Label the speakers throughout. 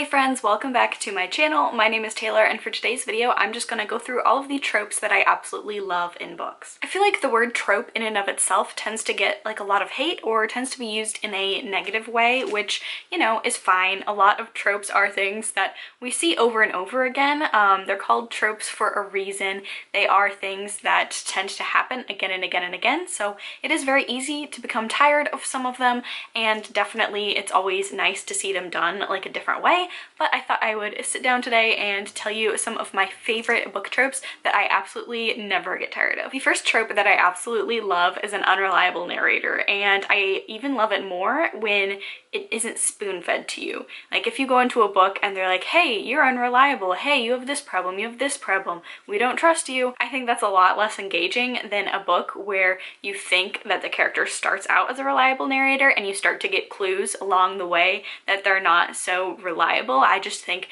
Speaker 1: Hey friends, welcome back to my channel. My name is Taylor, and for today's video I'm just gonna go through all of the tropes that I absolutely love in books. I feel like the word trope in and of itself tends to get like a lot of hate or tends to be used in a negative way, which, you know, is fine. A lot of tropes are things that we see over and over again. They're called tropes for a reason. They are things that tend to happen again and again and again, so it is very easy to become tired of some of them, and definitely it's always nice to see them done like a different way. But I thought I would sit down today and tell you some of my favorite book tropes that I absolutely never get tired of. The first trope that I absolutely love is an unreliable narrator, and I even love it more when it isn't spoon-fed to you. Like if you go into a book and they're like, hey, you're unreliable, hey, you have this problem, you have this problem, we don't trust you. I think that's a lot less engaging than a book where you think that the character starts out as a reliable narrator and you start to get clues along the way that they're not so reliable. I just think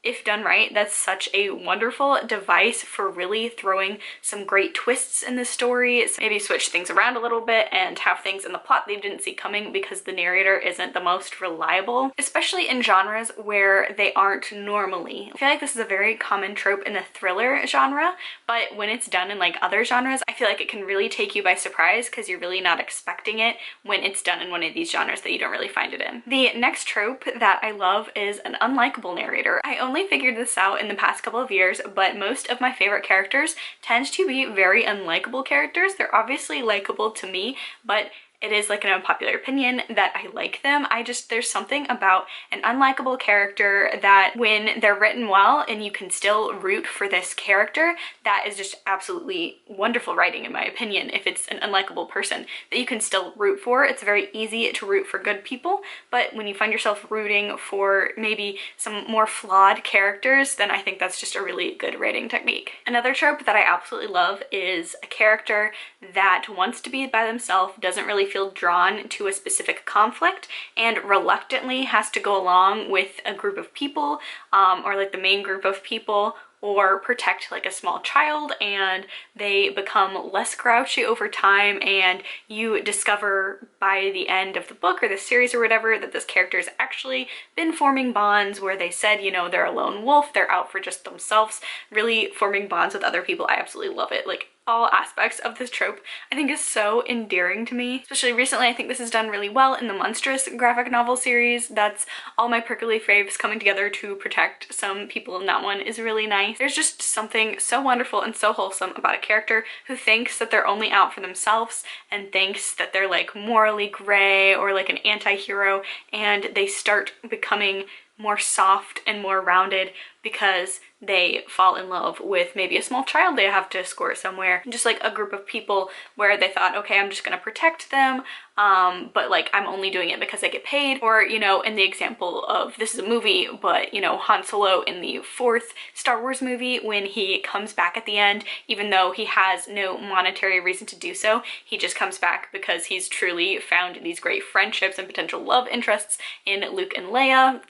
Speaker 1: if done right, that's such a wonderful device for really throwing some great twists in the story. So maybe switch things around a little bit and have things in the plot they didn't see coming because the narrator isn't the most reliable, especially in genres where they aren't normally. I feel like this is a very common trope in the thriller genre, but when it's done in like other genres, I feel like it can really take you by surprise because you're really not expecting it when it's done in one of these genres that you don't really find it in. The next trope that I love is an unlikable narrator. I only figured this out in the past couple of years, but most of my favorite characters tend to be very unlikable characters. They're obviously likable to me, but it is like an unpopular opinion that I like them. There's something about an unlikable character that when they're written well and you can still root for this character, that is just absolutely wonderful writing in my opinion. If it's an unlikable person that you can still root for, it's very easy to root for good people, but when you find yourself rooting for maybe some more flawed characters, then I think that's just a really good writing technique. Another trope that I absolutely love is a character that wants to be by themselves, doesn't really feel drawn to a specific conflict, and reluctantly has to go along with a group of people, or like the main group of people, or protect like a small child, and they become less grouchy over time, and you discover by the end of the book or the series or whatever that this character has actually been forming bonds where they said, you know, they're a lone wolf, they're out for just themselves, really forming bonds with other people. I absolutely love it. Like all aspects of this trope I think is so endearing to me. Especially recently, I think this is done really well in the Monstrous graphic novel series. That's all my prickly faves coming together to protect some people, and that one is really nice. There's just something so wonderful and so wholesome about a character who thinks that they're only out for themselves and thinks that they're like morally gray or like an anti-hero, and they start becoming more soft and more rounded because they fall in love with maybe a small child they have to escort somewhere, just like a group of people where they thought, okay, I'm just gonna protect them, but like I'm only doing it because I get paid. Or, you know, in the example of, this is a movie, but you know, Han Solo in the 4th Star Wars movie, when he comes back at the end, even though he has no monetary reason to do so, he just comes back because he's truly found these great friendships and potential love interests in Luke and Leia.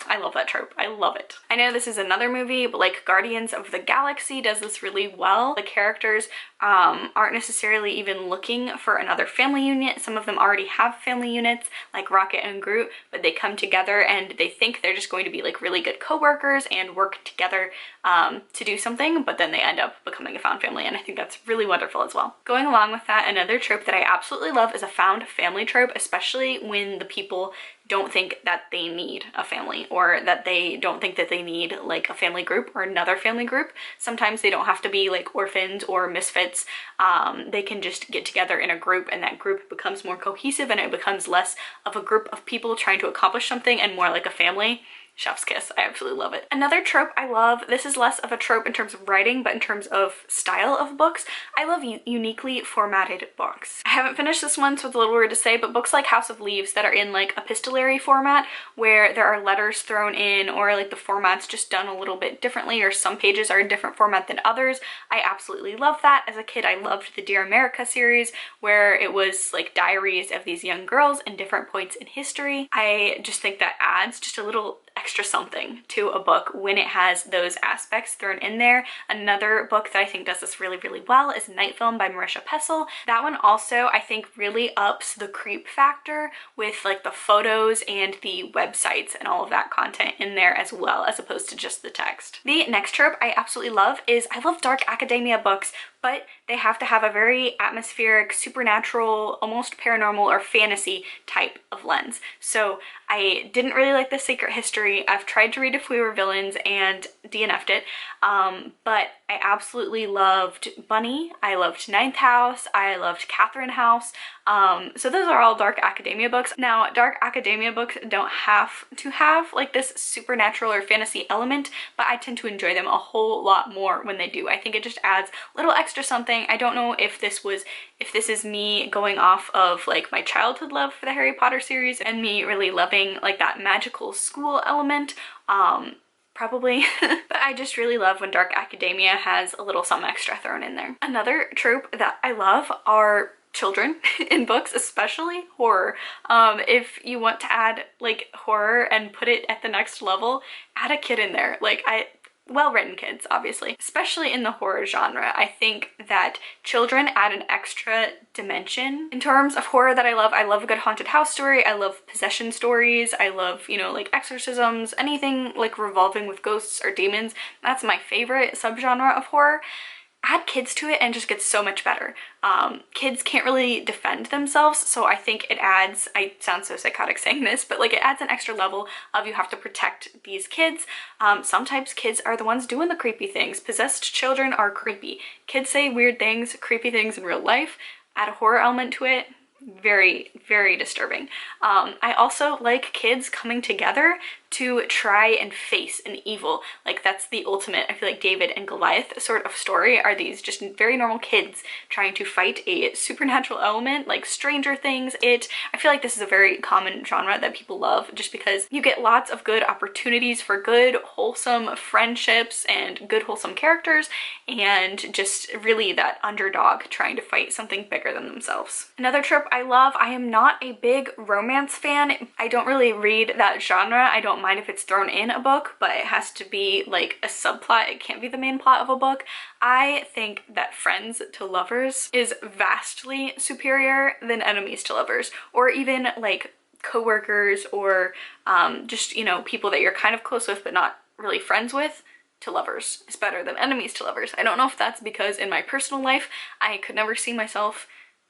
Speaker 1: I love that trope. I love it. I know this is another movie, but like Guardians of the Galaxy does this really well. The characters aren't necessarily even looking for another family unit. Some of them already have family units like Rocket and Groot, but they come together and they think they're just going to be like really good co-workers and work together to do something, but then they end up becoming a found family, and I think that's really wonderful as well. Going along with that, another trope that I absolutely love is a found family trope, especially when the people don't think that they need a family, or that they don't think that they need like a family group or another family group. Sometimes they don't have to be like orphans or misfits. They can just get together in a group, and that group becomes more cohesive, and it becomes less of a group of people trying to accomplish something and more like a family. Chef's kiss. I absolutely love it. Another trope I love, this is less of a trope in terms of writing, but in terms of style of books, I love uniquely formatted books. I haven't finished this one, so it's a little weird to say, but books like House of Leaves that are in like epistolary format, where there are letters thrown in, or like the format's just done a little bit differently, or some pages are a different format than others. I absolutely love that. As a kid, I loved the Dear America series, where it was like diaries of these young girls in different points in history. I just think that adds just a little extra something to a book when it has those aspects thrown in there. Another book that I think does this really, really well is Night Film by Marisha Pessl. That one also, I think, really ups the creep factor with like the photos and the websites and all of that content in there as well, as opposed to just the text. The next trope I absolutely love is I love dark academia books, but they have to have a very atmospheric, supernatural, almost paranormal or fantasy type of lens. So I didn't really like The Secret History. I've tried to read If We Were Villains and DNF'd it, but I absolutely loved Bunny. I loved Ninth House. I loved Catherine House. So those are all dark academia books. Now, dark academia books don't have to have like this supernatural or fantasy element, but I tend to enjoy them a whole lot more when they do. I think it just adds a little extra something. I don't know if this is me going off of like my childhood love for the Harry Potter series and me really loving like that magical school element. Probably. But I just really love when dark academia has a little something extra thrown in there. Another trope that I love are children in books, especially horror. If you want to add like horror and put it at the next level, add a kid in there. Like well-written kids, obviously. Especially in the horror genre, I think that children add an extra dimension. In terms of horror that I love a good haunted house story, I love possession stories, I love, you know, like exorcisms, anything like revolving with ghosts or demons. That's my favorite subgenre of horror. Add kids to it and it just gets so much better. Kids can't really defend themselves, so I think it adds, I sound so psychotic saying this, but like it adds an extra level of you have to protect these kids. Sometimes kids are the ones doing the creepy things. Possessed children are creepy. Kids say weird things, creepy things in real life. Add a horror element to it. Very, very disturbing. I also like kids coming together to try and face an evil. Like that's the ultimate, I feel like David and Goliath sort of story are these just very normal kids trying to fight a supernatural element like Stranger Things. I feel like this is a very common genre that people love just because you get lots of good opportunities for good wholesome friendships and good wholesome characters and just really that underdog trying to fight something bigger than themselves. Another trope I love, I am not a big romance fan. I don't really read that genre. I don't mind if it's thrown in a book, but it has to be like a subplot. It can't be the main plot of a book. I think that friends to lovers is vastly superior than enemies to lovers, or even like coworkers or just, you know, people that you're kind of close with but not really friends with to lovers is better than enemies to lovers. I don't know if that's because in my personal life I could never see myself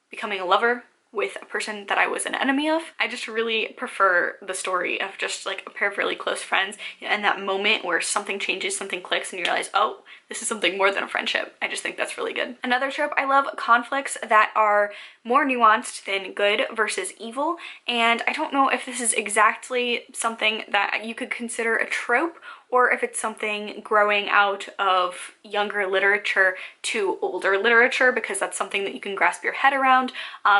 Speaker 1: becoming a lover with a person that I was an enemy of. I just really prefer the story of just like a pair of really close friends and that moment where something changes, something clicks and you realize, oh, this is something more than a friendship. I just think that's really good. Another trope, I love conflicts that are more nuanced than good versus evil, and I don't know if this is exactly something that you could consider a trope or if it's something growing out of younger literature to older literature, because that's something that you can grasp your head around.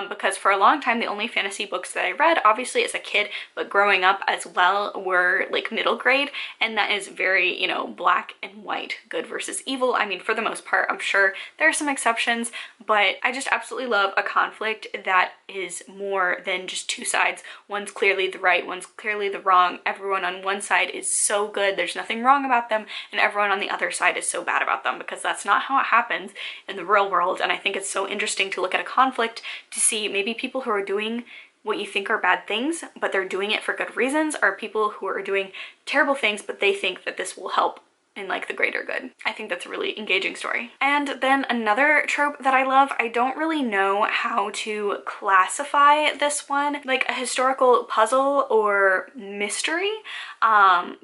Speaker 1: Because for a long time, the only fantasy books that I read, obviously as a kid, but growing up as well, were like middle grade, and that is very, you know, black and white, good versus evil. I mean, for the most part, I'm sure there are some exceptions, but I just absolutely love a conflict that is more than just two sides. One's clearly the right, one's clearly the wrong. Everyone on one side is so good, there's nothing wrong about them, and everyone on the other side is so bad about them, because that's not how it happens in the real world. And I think it's so interesting to look at a conflict to see maybe people who are doing what you think are bad things, but they're doing it for good reasons, or people who are doing terrible things, but they think that this will help in like the greater good. I think that's a really engaging story. And then another trope that I love, I don't really know how to classify this one, like a historical puzzle or mystery.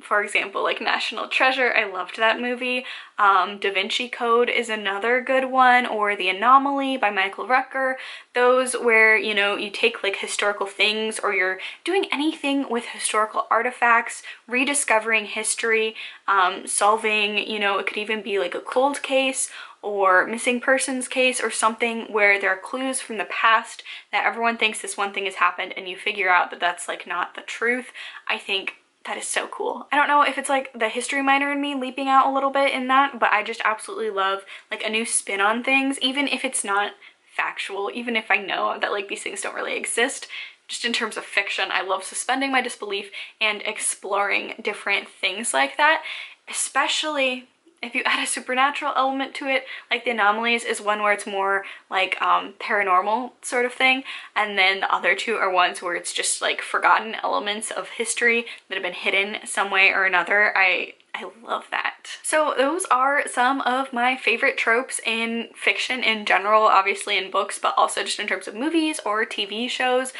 Speaker 1: For example, like National Treasure, I loved that movie. Da Vinci Code is another good one, or The Anomaly by Michael Rucker. Those where, you know, you take like historical things, or you're doing anything with historical artifacts, rediscovering history, solving, you know, it could even be like a cold case or missing persons case or something where there are clues from the past that everyone thinks this one thing has happened and you figure out that that's like not the truth. I think that is so cool. I don't know if it's like the history minor in me leaping out a little bit in that, but I just absolutely love like a new spin on things, even if it's not factual, even if I know that like these things don't really exist. just in terms of fiction, I love suspending my disbelief and exploring different things like that, especially if you add a supernatural element to it. Like The Anomalies is one where it's more like paranormal sort of thing, and then the other two are ones where it's just like forgotten elements of history that have been hidden some way or another. I love that. So those are some of my favorite tropes in fiction in general, obviously in books, but also just in terms of movies or TV shows.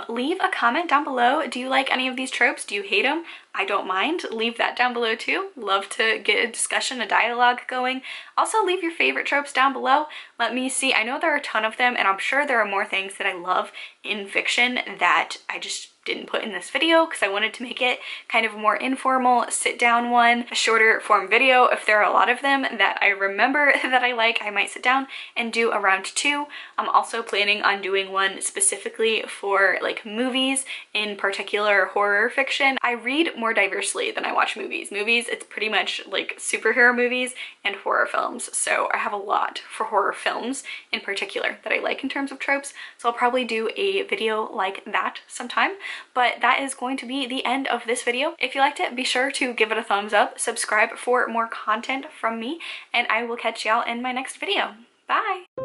Speaker 1: Leave a comment down below. Do you like any of these tropes? Do you hate them? I don't mind. Leave that down below too. Love to get a discussion, a dialogue going. Also, leave your favorite tropes down below. Let me see. I know there are a ton of them, and I'm sure there are more things that I love in fiction that I just didn't put in this video because I wanted to make it kind of a more informal sit down one, a shorter form video. If there are a lot of them that I remember that I like, I might sit down and do a round 2. I'm also planning on doing one specifically for like movies, in particular horror fiction. I read more diversely than I watch movies. Movies, it's pretty much like superhero movies and horror films. So I have a lot for horror films in particular that I like in terms of tropes. So I'll probably do a video like that sometime. But that is going to be the end of this video. If you liked it, be sure to give it a thumbs up, subscribe for more content from me, and I will catch y'all in my next video. Bye!